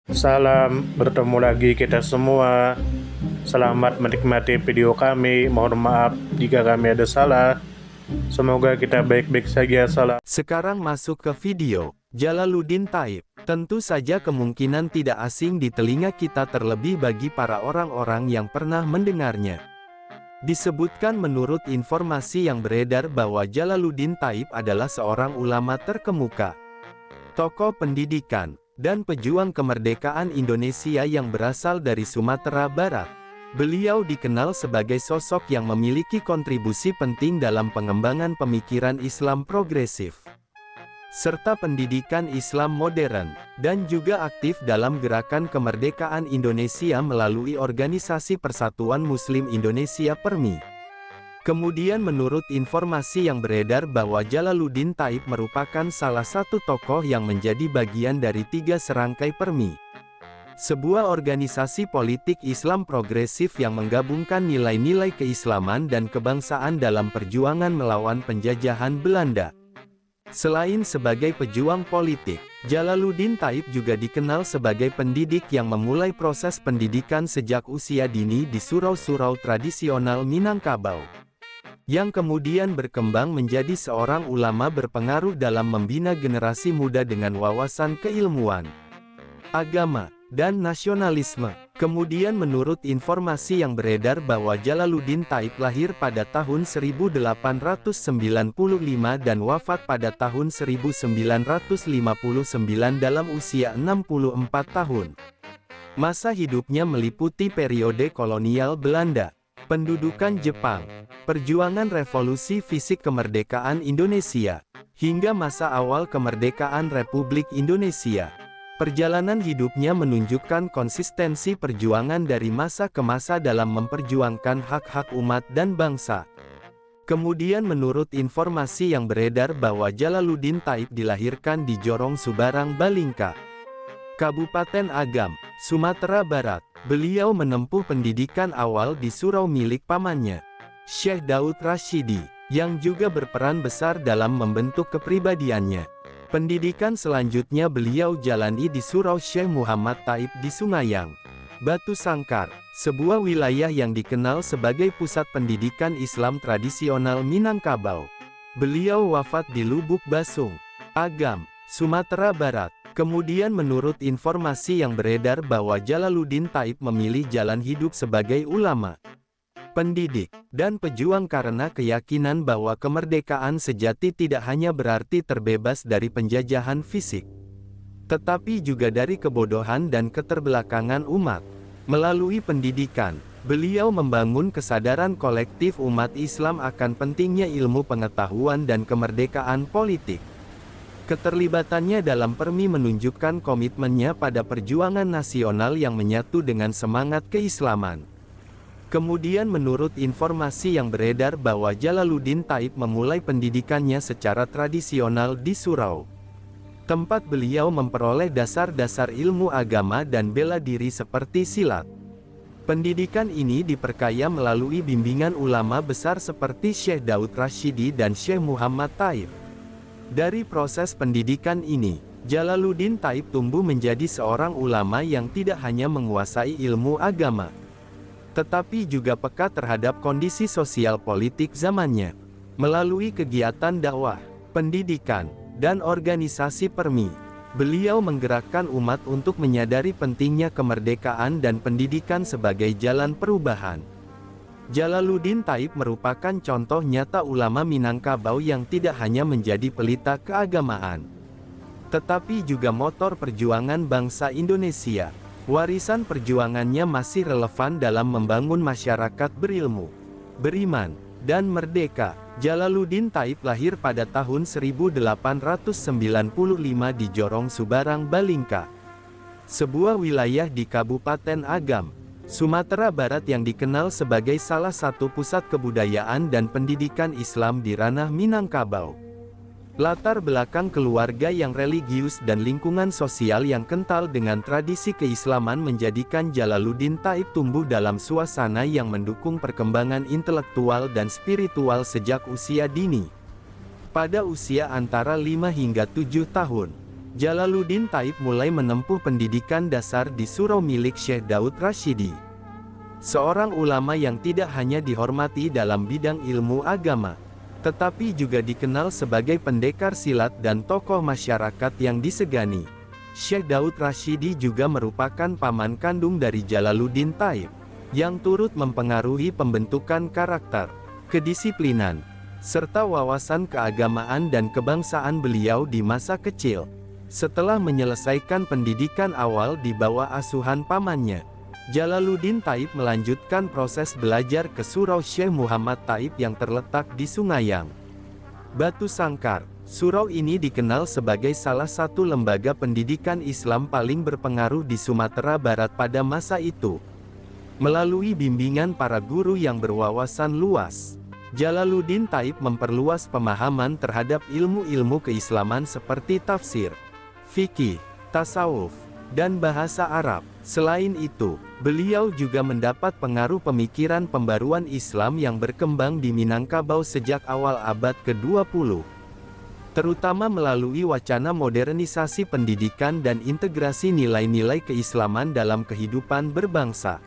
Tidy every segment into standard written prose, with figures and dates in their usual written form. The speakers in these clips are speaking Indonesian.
Salam, bertemu lagi kita semua. Selamat menikmati video kami. Mohon maaf jika kami ada salah. Semoga kita baik-baik saja. Salam. Sekarang masuk ke video. Jalaluddin Thaib. Tentu saja kemungkinan tidak asing di telinga kita, terlebih bagi para orang-orang yang pernah mendengarnya. Disebutkan menurut informasi yang beredar bahwa Jalaluddin Thaib adalah seorang ulama terkemuka, tokoh pendidikan, dan pejuang kemerdekaan Indonesia yang berasal dari Sumatera Barat. Beliau dikenal sebagai sosok yang memiliki kontribusi penting dalam pengembangan pemikiran Islam progresif, serta pendidikan Islam modern, dan juga aktif dalam gerakan kemerdekaan Indonesia melalui Organisasi Persatuan Muslim Indonesia (PERMI). Kemudian menurut informasi yang beredar bahwa Jalaluddin Thaib merupakan salah satu tokoh yang menjadi bagian dari 3 serangkai PERMI, sebuah organisasi politik Islam progresif yang menggabungkan nilai-nilai keislaman dan kebangsaan dalam perjuangan melawan penjajahan Belanda. Selain sebagai pejuang politik, Jalaluddin Thaib juga dikenal sebagai pendidik yang memulai proses pendidikan sejak usia dini di surau-surau tradisional Minangkabau, yang kemudian berkembang menjadi seorang ulama berpengaruh dalam membina generasi muda dengan wawasan keilmuan, agama, dan nasionalisme. Kemudian menurut informasi yang beredar bahwa Jalaluddin Thaib lahir pada tahun 1895 dan wafat pada tahun 1959 dalam usia 64 tahun. Masa hidupnya meliputi periode kolonial Belanda, pendudukan Jepang, perjuangan revolusi fisik kemerdekaan Indonesia, hingga masa awal kemerdekaan Republik Indonesia. Perjalanan hidupnya menunjukkan konsistensi perjuangan dari masa ke masa dalam memperjuangkan hak-hak umat dan bangsa. Kemudian menurut informasi yang beredar bahwa Jalaluddin Thaib dilahirkan di Jorong Subarang Balingka, Kabupaten Agam, Sumatera Barat. Beliau menempuh pendidikan awal di surau milik pamannya, Syekh Daud Rashidi, yang juga berperan besar dalam membentuk kepribadiannya. Pendidikan selanjutnya beliau jalani di surau Syekh Muhammad Thaib di Sungayang, Batu Sangkar, sebuah wilayah yang dikenal sebagai pusat pendidikan Islam tradisional Minangkabau. Beliau wafat di Lubuk Basung, Agam, Sumatera Barat. Kemudian menurut informasi yang beredar bahwa Jalaluddin Thaib memilih jalan hidup sebagai ulama, pendidik, dan pejuang karena keyakinan bahwa kemerdekaan sejati tidak hanya berarti terbebas dari penjajahan fisik, tetapi juga dari kebodohan dan keterbelakangan umat. Melalui pendidikan, beliau membangun kesadaran kolektif umat Islam akan pentingnya ilmu pengetahuan dan kemerdekaan politik. Keterlibatannya dalam PERMI menunjukkan komitmennya pada perjuangan nasional yang menyatu dengan semangat keislaman. Kemudian menurut informasi yang beredar bahwa Jalaluddin Thaib memulai pendidikannya secara tradisional di surau, tempat beliau memperoleh dasar-dasar ilmu agama dan bela diri seperti silat. Pendidikan ini diperkaya melalui bimbingan ulama besar seperti Syekh Daud Rashidi dan Syekh Muhammad Thaib. Dari proses pendidikan ini, Jalaluddin Thaib tumbuh menjadi seorang ulama yang tidak hanya menguasai ilmu agama, tetapi juga peka terhadap kondisi sosial politik zamannya. Melalui kegiatan dakwah, pendidikan, dan organisasi PERMI, beliau menggerakkan umat untuk menyadari pentingnya kemerdekaan dan pendidikan sebagai jalan perubahan. Jalaluddin Thaib merupakan contoh nyata ulama Minangkabau yang tidak hanya menjadi pelita keagamaan, tetapi juga motor perjuangan bangsa Indonesia. Warisan perjuangannya masih relevan dalam membangun masyarakat berilmu, beriman, dan merdeka. Jalaluddin Thaib lahir pada tahun 1895 di Jorong Subarang Balingka, sebuah wilayah di Kabupaten Agam, Sumatera Barat yang dikenal sebagai salah satu pusat kebudayaan dan pendidikan Islam di ranah Minangkabau. Latar belakang keluarga yang religius dan lingkungan sosial yang kental dengan tradisi keislaman menjadikan Jalaluddin Thaib tumbuh dalam suasana yang mendukung perkembangan intelektual dan spiritual sejak usia dini. Pada usia antara 5 hingga 7 tahun, Jalaluddin Thaib mulai menempuh pendidikan dasar di surau milik Syekh Daud Rashidi. Seorang ulama yang tidak hanya dihormati dalam bidang ilmu agama, tetapi juga dikenal sebagai pendekar silat dan tokoh masyarakat yang disegani. Syekh Daud Rashidi juga merupakan paman kandung dari Jalaluddin Thaib, yang turut mempengaruhi pembentukan karakter, kedisiplinan, serta wawasan keagamaan dan kebangsaan beliau di masa kecil. Setelah menyelesaikan pendidikan awal di bawah asuhan pamannya, Jalaluddin Thaib melanjutkan proses belajar ke surau Syekh Muhammad Thaib yang terletak di Sungayang, Batu Sangkar. Surau ini dikenal sebagai salah satu lembaga pendidikan Islam paling berpengaruh di Sumatera Barat pada masa itu. Melalui bimbingan para guru yang berwawasan luas, Jalaluddin Thaib memperluas pemahaman terhadap ilmu-ilmu keislaman seperti tafsir, fikih, tasawuf, dan bahasa Arab. Selain itu, beliau juga mendapat pengaruh pemikiran pembaruan Islam yang berkembang di Minangkabau sejak awal abad ke-20. Terutama melalui wacana modernisasi pendidikan dan integrasi nilai-nilai keislaman dalam kehidupan berbangsa.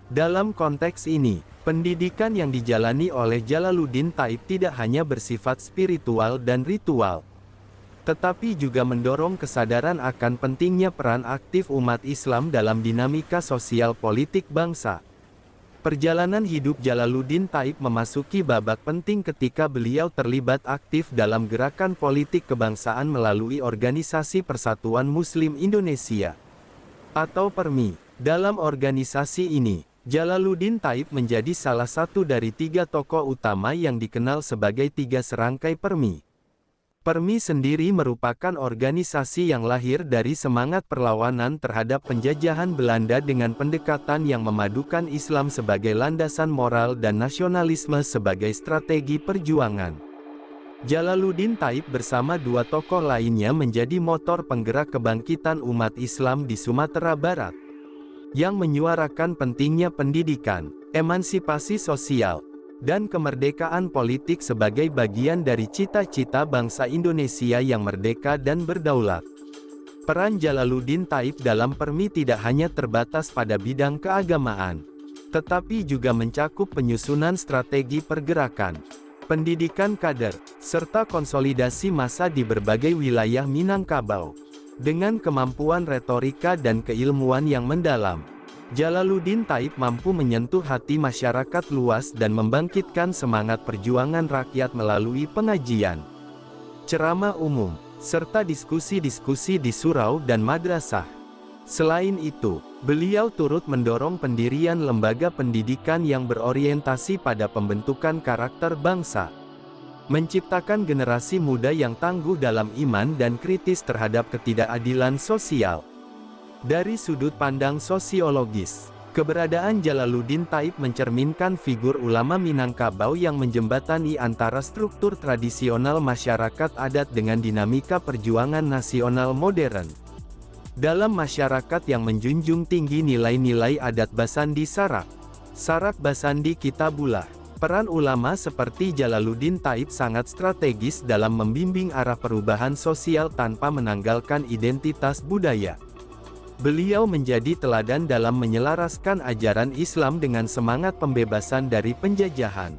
Dalam konteks ini, pendidikan yang dijalani oleh Jalaluddin Thaib tidak hanya bersifat spiritual dan ritual, tetapi juga mendorong kesadaran akan pentingnya peran aktif umat Islam dalam dinamika sosial politik bangsa. Perjalanan hidup Jalaluddin Thaib memasuki babak penting ketika beliau terlibat aktif dalam gerakan politik kebangsaan melalui Organisasi Persatuan Muslim Indonesia, atau PERMI. Dalam organisasi ini, Jalaluddin Thaib menjadi salah satu dari 3 tokoh utama yang dikenal sebagai 3 serangkai PERMI. PERMI sendiri merupakan organisasi yang lahir dari semangat perlawanan terhadap penjajahan Belanda dengan pendekatan yang memadukan Islam sebagai landasan moral dan nasionalisme sebagai strategi perjuangan. Jalaluddin Thaib bersama 2 tokoh lainnya menjadi motor penggerak kebangkitan umat Islam di Sumatera Barat, yang menyuarakan pentingnya pendidikan, emansipasi sosial, dan kemerdekaan politik sebagai bagian dari cita-cita bangsa Indonesia yang merdeka dan berdaulat. Peran Jalaluddin Thaib dalam PERMI tidak hanya terbatas pada bidang keagamaan, tetapi juga mencakup penyusunan strategi pergerakan, pendidikan kader, serta konsolidasi massa di berbagai wilayah Minangkabau. Dengan kemampuan retorika dan keilmuan yang mendalam, Jalaluddin Thaib mampu menyentuh hati masyarakat luas dan membangkitkan semangat perjuangan rakyat melalui pengajian, ceramah umum, serta diskusi-diskusi di surau dan madrasah. Selain itu, beliau turut mendorong pendirian lembaga pendidikan yang berorientasi pada pembentukan karakter bangsa, menciptakan generasi muda yang tangguh dalam iman dan kritis terhadap ketidakadilan sosial. Dari sudut pandang sosiologis, keberadaan Jalaluddin Thaib mencerminkan figur ulama Minangkabau yang menjembatani antara struktur tradisional masyarakat adat dengan dinamika perjuangan nasional modern. Dalam masyarakat yang menjunjung tinggi nilai-nilai adat Basandi Sarak Basandi Kitabullah, peran ulama seperti Jalaluddin Thaib sangat strategis dalam membimbing arah perubahan sosial tanpa menanggalkan identitas budaya. Beliau menjadi teladan dalam menyelaraskan ajaran Islam dengan semangat pembebasan dari penjajahan,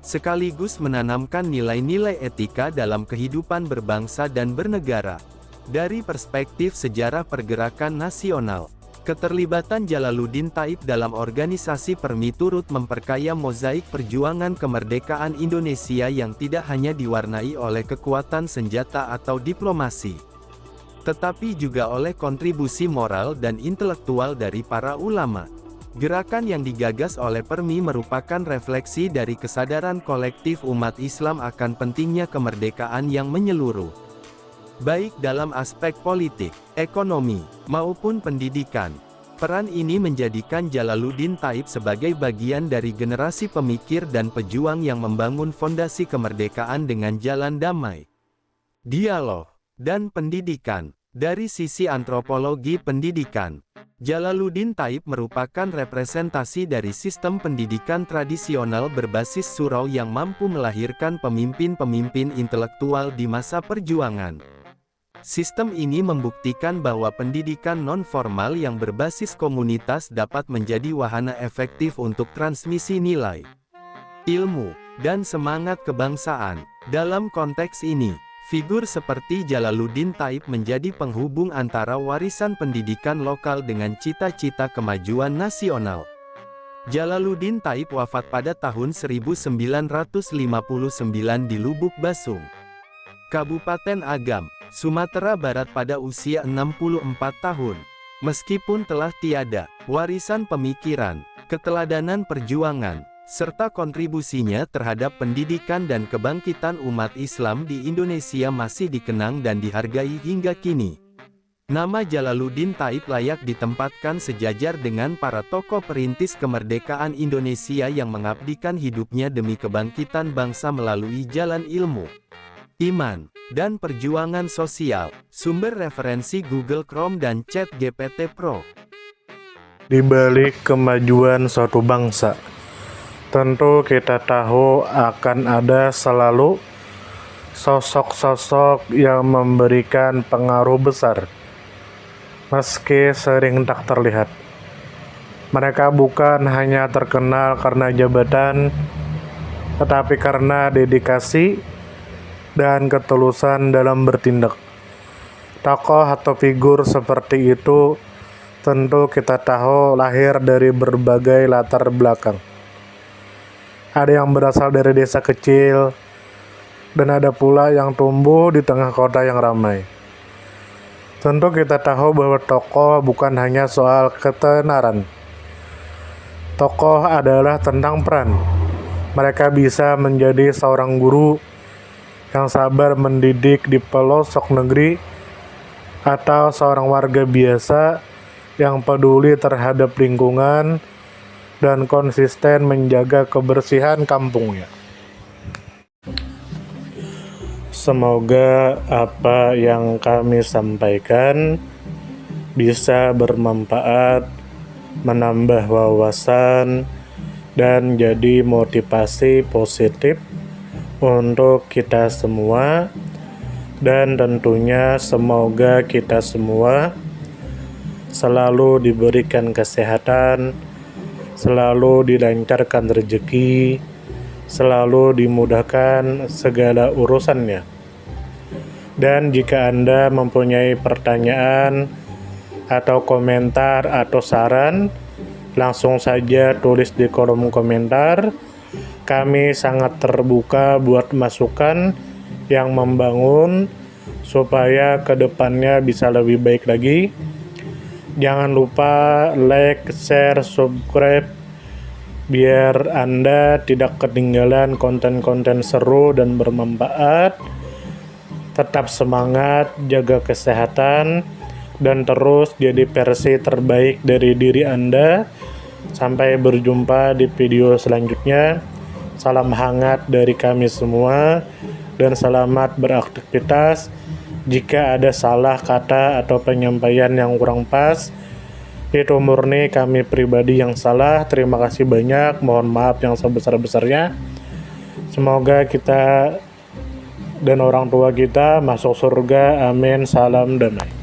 sekaligus menanamkan nilai-nilai etika dalam kehidupan berbangsa dan bernegara. Dari perspektif sejarah pergerakan nasional, keterlibatan Jalaluddin Thaib dalam organisasi PERMI turut memperkaya mozaik perjuangan kemerdekaan Indonesia yang tidak hanya diwarnai oleh kekuatan senjata atau diplomasi, tetapi juga oleh kontribusi moral dan intelektual dari para ulama. Gerakan yang digagas oleh PERMI merupakan refleksi dari kesadaran kolektif umat Islam akan pentingnya kemerdekaan yang menyeluruh, baik dalam aspek politik, ekonomi, maupun pendidikan. Peran ini menjadikan Jalaluddin Thaib sebagai bagian dari generasi pemikir dan pejuang yang membangun fondasi kemerdekaan dengan jalan damai, dialog, dan pendidikan. Dari sisi antropologi pendidikan, Jalaluddin Thaib merupakan representasi dari sistem pendidikan tradisional berbasis surau yang mampu melahirkan pemimpin-pemimpin intelektual di masa perjuangan. Sistem ini membuktikan bahwa pendidikan non-formal yang berbasis komunitas dapat menjadi wahana efektif untuk transmisi nilai, ilmu, dan semangat kebangsaan. Dalam konteks ini, figur seperti Jalaluddin Thaib menjadi penghubung antara warisan pendidikan lokal dengan cita-cita kemajuan nasional. Jalaluddin Thaib wafat pada tahun 1959 di Lubuk Basung, Kabupaten Agam, Sumatera Barat pada usia 64 tahun. Meskipun telah tiada, warisan pemikiran, keteladanan perjuangan, serta kontribusinya terhadap pendidikan dan kebangkitan umat Islam di Indonesia masih dikenang dan dihargai hingga kini. Nama Jalaluddin Thaib layak ditempatkan sejajar dengan para tokoh perintis kemerdekaan Indonesia yang mengabdikan hidupnya demi kebangkitan bangsa melalui jalan ilmu, iman, dan perjuangan sosial. Sumber referensi Google Chrome dan ChatGPT Pro. Di balik kemajuan suatu bangsa, tentu kita tahu akan ada selalu sosok-sosok yang memberikan pengaruh besar, meski sering tak terlihat. Mereka bukan hanya terkenal karena jabatan, tetapi karena dedikasi dan ketulusan dalam bertindak. Tokoh atau figur seperti itu tentu kita tahu lahir dari berbagai latar belakang. Ada yang berasal dari desa kecil, dan ada pula yang tumbuh di tengah kota yang ramai. Tentu kita tahu bahwa tokoh bukan hanya soal ketenaran. Tokoh adalah tentang peran. Mereka bisa menjadi seorang guru yang sabar mendidik di pelosok negeri, atau seorang warga biasa yang peduli terhadap lingkungan dan konsisten menjaga kebersihan kampungnya. Semoga apa yang kami sampaikan bisa bermanfaat, menambah wawasan, dan jadi motivasi positif untuk kita semua, dan tentunya semoga kita semua selalu diberikan kesehatan, selalu dilancarkan rezeki, selalu dimudahkan segala urusannya. Dan jika Anda mempunyai pertanyaan atau komentar atau saran, langsung saja tulis di kolom komentar. Kami sangat terbuka buat masukan yang membangun supaya kedepannya bisa lebih baik lagi. Jangan lupa like, share, subscribe biar Anda tidak ketinggalan konten-konten seru dan bermanfaat. Tetap semangat, jaga kesehatan, dan terus jadi versi terbaik dari diri Anda. Sampai berjumpa di video selanjutnya. Salam hangat dari kami semua, dan selamat beraktivitas. Jika ada salah kata atau penyampaian yang kurang pas, itu murni kami pribadi yang salah. Terima kasih banyak, mohon maaf yang sebesar-besarnya. Semoga kita dan orang tua kita masuk surga, amin, salam damai.